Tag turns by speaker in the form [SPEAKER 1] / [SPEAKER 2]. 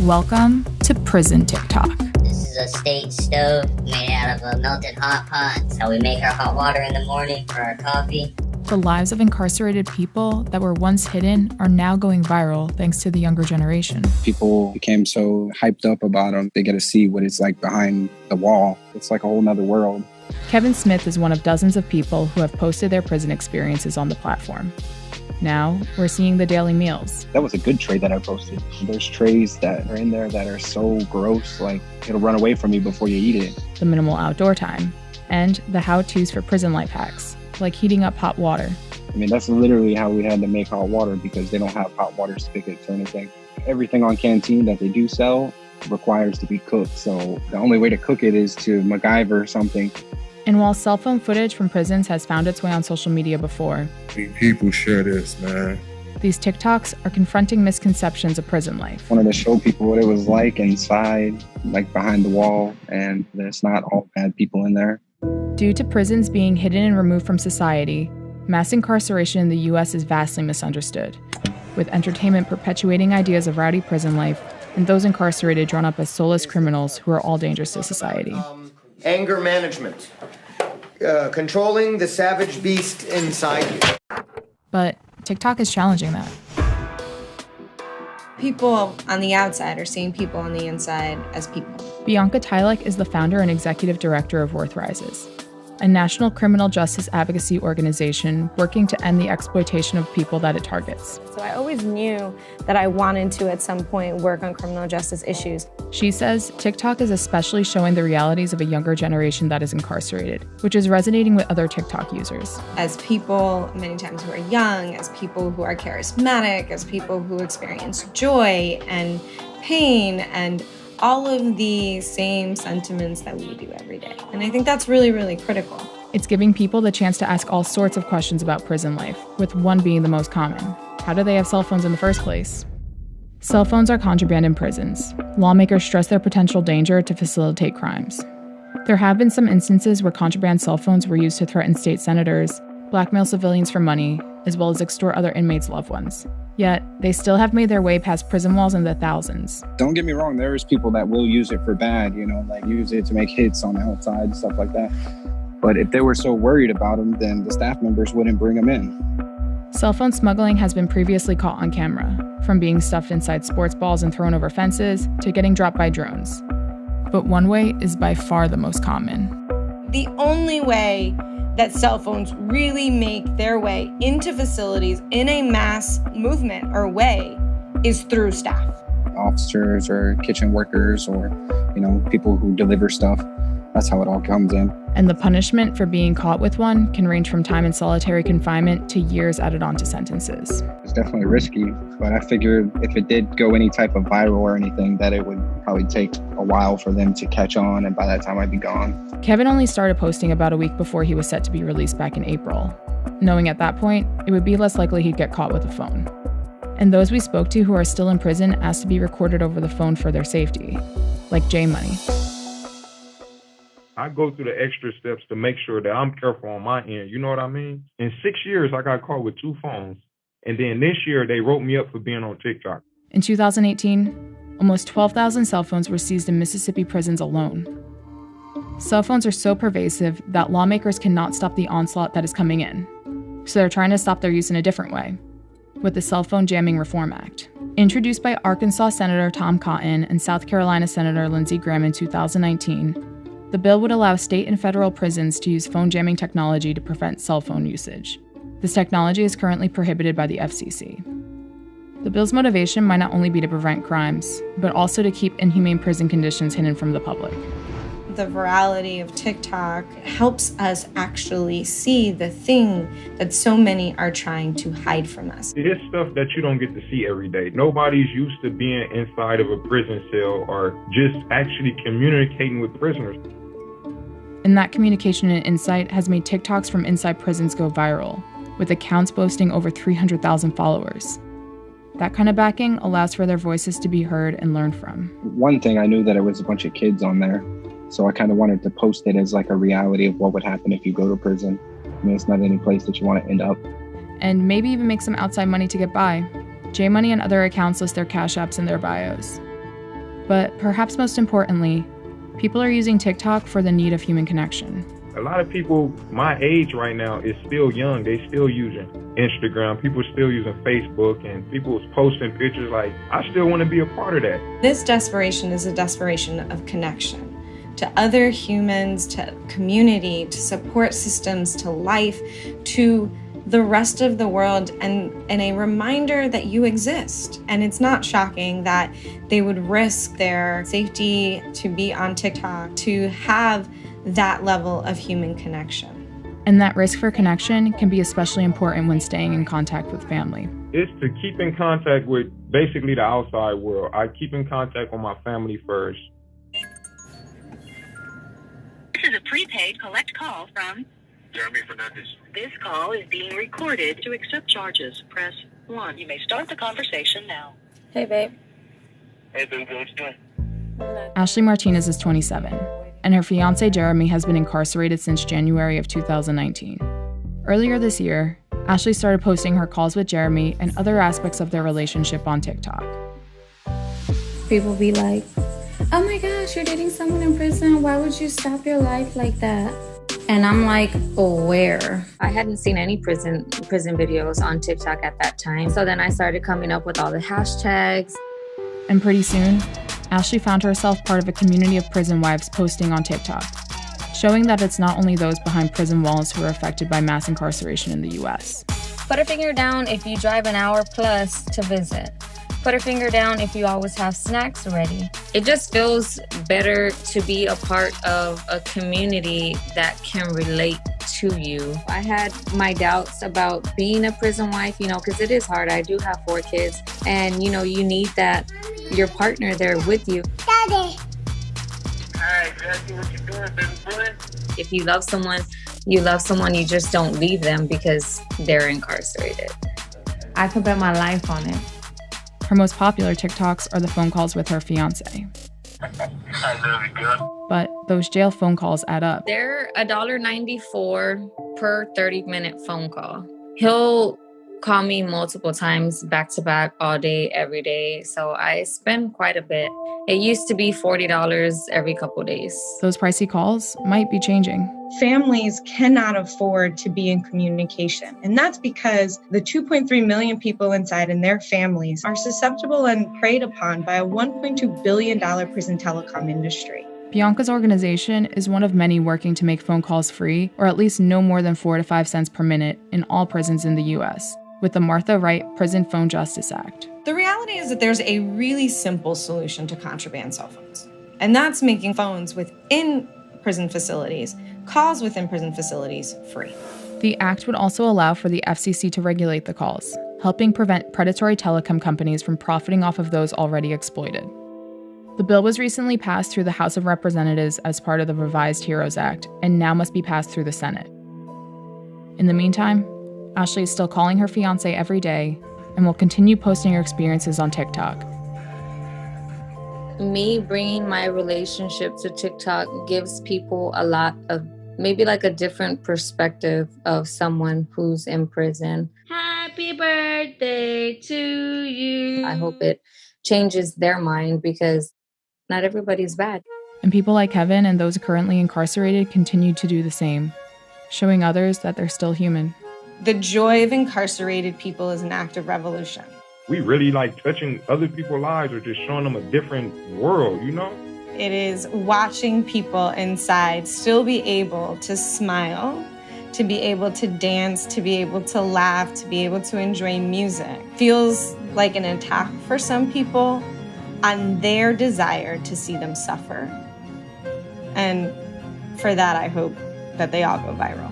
[SPEAKER 1] Welcome to Prison TikTok.
[SPEAKER 2] This is a state stove made out of a melted hot pot. It's how we make our hot water in the morning for our coffee.
[SPEAKER 1] The lives of incarcerated people that were once hidden are now going viral thanks to the younger generation.
[SPEAKER 3] People became so hyped up about them, they get to see what it's like behind the wall. It's like a whole nother world.
[SPEAKER 1] Kevin Smith is one of dozens of people who have posted their prison experiences on the platform. Now, we're seeing the daily meals.
[SPEAKER 3] That was a good tray that I posted. There's trays that are in there that are so gross, like it'll run away from you before you eat it.
[SPEAKER 1] The minimal outdoor time, and the how-tos for prison life hacks, like heating up hot water.
[SPEAKER 3] I mean, that's literally how we had to make hot water because they don't have hot water spigots or anything. Everything on Canteen that they do sell requires to be cooked. So the only way to cook it is to MacGyver something.
[SPEAKER 1] And while cell phone footage from prisons has found its way on social media before,
[SPEAKER 4] people share this, man.
[SPEAKER 1] These TikToks are confronting misconceptions of prison life.
[SPEAKER 3] Wanted to show people what it was like inside, like behind the wall, and there's not all bad people in there.
[SPEAKER 1] Due to prisons being hidden and removed from society, mass incarceration in the U.S. is vastly misunderstood, with entertainment perpetuating ideas of rowdy prison life and those incarcerated drawn up as soulless criminals who are all dangerous to society.
[SPEAKER 5] Anger management. Controlling the savage beast inside you.
[SPEAKER 1] But TikTok is challenging that.
[SPEAKER 6] People on the outside are seeing people on the inside as people.
[SPEAKER 1] Bianca Tylek is the founder and executive director of Worth Rises, a national criminal justice advocacy organization working to end the exploitation of people that it targets.
[SPEAKER 7] So I always knew that I wanted to, at some point, work on criminal justice issues.
[SPEAKER 1] She says TikTok is especially showing the realities of a younger generation that is incarcerated, which is resonating with other TikTok users.
[SPEAKER 6] As people, many times who are young, as people who are charismatic, as people who experience joy and pain and all of the same sentiments that we do every day. And I think that's really, really critical.
[SPEAKER 1] It's giving people the chance to ask all sorts of questions about prison life, with one being the most common. How do they have cell phones in the first place? Cell phones are contraband in prisons. Lawmakers stress their potential danger to facilitate crimes. There have been some instances where contraband cell phones were used to threaten state senators, blackmail civilians for money, as well as extort other inmates' loved ones. Yet, they still have made their way past prison walls in the thousands.
[SPEAKER 3] Don't get me wrong, there's people that will use it for bad, like use it to make hits on the outside, stuff like that. But if they were so worried about them, then the staff members wouldn't bring them in.
[SPEAKER 1] Cell phone smuggling has been previously caught on camera, from being stuffed inside sports balls and thrown over fences to getting dropped by drones. But one way is by far the most common.
[SPEAKER 6] The only way that cell phones really make their way into facilities in a mass movement or way is through staff.
[SPEAKER 3] Officers or kitchen workers or, people who deliver stuff. That's how it all comes in.
[SPEAKER 1] And the punishment for being caught with one can range from time in solitary confinement to years added on to sentences.
[SPEAKER 3] It's definitely risky, but I figured if it did go any type of viral or anything, that it would probably take a while for them to catch on, and by that time I'd be gone.
[SPEAKER 1] Kevin only started posting about a week before he was set to be released back in April, knowing at that point it would be less likely he'd get caught with a phone. And those we spoke to who are still in prison asked to be recorded over the phone for their safety, like J Money.
[SPEAKER 4] I go through the extra steps to make sure that I'm careful on my end. You know what I mean? In 6 years, I got caught with 2 phones. And then this year, they wrote me up for being on TikTok.
[SPEAKER 1] In 2018, almost 12,000 cell phones were seized in Mississippi prisons alone. Cell phones are so pervasive that lawmakers cannot stop the onslaught that is coming in. So they're trying to stop their use in a different way, with the Cell Phone Jamming Reform Act. Introduced by Arkansas Senator Tom Cotton and South Carolina Senator Lindsey Graham in 2019, the bill would allow state and federal prisons to use phone jamming technology to prevent cell phone usage. This technology is currently prohibited by the FCC. The bill's motivation might not only be to prevent crimes, but also to keep inhumane prison conditions hidden from the public.
[SPEAKER 6] The virality of TikTok helps us actually see the thing that so many are trying to hide from us.
[SPEAKER 4] It's stuff that you don't get to see every day. Nobody's used to being inside of a prison cell or just actually communicating with prisoners.
[SPEAKER 1] And that communication and insight has made TikToks from inside prisons go viral, with accounts boasting over 300,000 followers. That kind of backing allows for their voices to be heard and learned from.
[SPEAKER 3] One thing, I knew that it was a bunch of kids on there, so I kind of wanted to post it as like a reality of what would happen if you go to prison. I mean, it's not any place that you want to end up.
[SPEAKER 1] And maybe even make some outside money to get by. J Money and other accounts list their cash apps in their bios. But perhaps most importantly, people are using TikTok for the need of human connection.
[SPEAKER 4] A lot of people my age right now is still young. They still using Instagram. People still using Facebook, and people posting pictures like, I still want to be a part of that.
[SPEAKER 6] This desperation is a desperation of connection to other humans, to community, to support systems, to life, to the rest of the world, and a reminder that you exist. And it's not shocking that they would risk their safety to be on TikTok, to have that level of human connection.
[SPEAKER 1] And that risk for connection can be especially important when staying in contact with family.
[SPEAKER 4] It's to keep in contact with basically the outside world. I keep in contact with my family first.
[SPEAKER 8] This is a prepaid collect call from
[SPEAKER 9] Jeremy Fernandez.
[SPEAKER 8] This call is being recorded. To accept charges, press 1. You may start the conversation now.
[SPEAKER 7] Hey, babe.
[SPEAKER 9] Hey, baby, what you doing?
[SPEAKER 1] Ashley Martinez is 27, and her fiancé Jeremy has been incarcerated since January of 2019. Earlier this year, Ashley started posting her calls with Jeremy and other aspects of their relationship on TikTok.
[SPEAKER 7] People be like, oh my gosh, you're dating someone in prison. Why would you stop your life like that? And I'm like, oh, where? I hadn't seen any prison videos on TikTok at that time. So then I started coming up with all the hashtags.
[SPEAKER 1] And pretty soon, Ashley found herself part of a community of prison wives posting on TikTok, showing that it's not only those behind prison walls who are affected by mass incarceration in the US.
[SPEAKER 7] Put a finger down if you drive an hour plus to visit. Put a finger down if you always have snacks ready. It just feels better to be a part of a community that can relate to you. I had my doubts about being a prison wife, because it is hard. I do have 4 kids, and you need your partner there with you.
[SPEAKER 9] Hi, exactly what you doing, baby boy?
[SPEAKER 7] If you love someone, you just don't leave them because they're incarcerated. I could bet my life on it.
[SPEAKER 1] Her most popular TikToks are the phone calls with her fiancé.
[SPEAKER 9] I love you, girl.
[SPEAKER 1] But those jail phone calls add up.
[SPEAKER 7] They're $1.94 per 30-minute phone call. He'll call me multiple times back to back all day, every day. So I spend quite a bit. It used to be $40 every couple days.
[SPEAKER 1] Those pricey calls might be changing.
[SPEAKER 10] Families cannot afford to be in communication. And that's because the 2.3 million people inside and their families are susceptible and preyed upon by a $1.2 billion prison telecom industry.
[SPEAKER 1] Bianca's organization is one of many working to make phone calls free, or at least no more than 4 to 5 cents per minute in all prisons in the US, with the Martha Wright Prison Phone Justice Act.
[SPEAKER 6] The reality is that there's a really simple solution to contraband cell phones, and that's making phones within prison facilities, calls within prison facilities, free.
[SPEAKER 1] The act would also allow for the FCC to regulate the calls, helping prevent predatory telecom companies from profiting off of those already exploited. The bill was recently passed through the House of Representatives as part of the revised HEROES Act, and now must be passed through the Senate. In the meantime, Ashley is still calling her fiancé every day and will continue posting her experiences on TikTok.
[SPEAKER 7] Me bringing my relationship to TikTok gives people a lot of, maybe like a different perspective of someone who's in prison. Happy birthday to you. I hope it changes their mind because not everybody's bad.
[SPEAKER 1] And people like Kevin and those currently incarcerated continue to do the same, showing others that they're still human.
[SPEAKER 6] The joy of incarcerated people is an act of revolution.
[SPEAKER 4] We really like touching other people's lives or just showing them a different world,
[SPEAKER 6] It is watching people inside still be able to smile, to be able to dance, to be able to laugh, to be able to enjoy music. Feels like an attack for some people on their desire to see them suffer. And for that, I hope that they all go viral.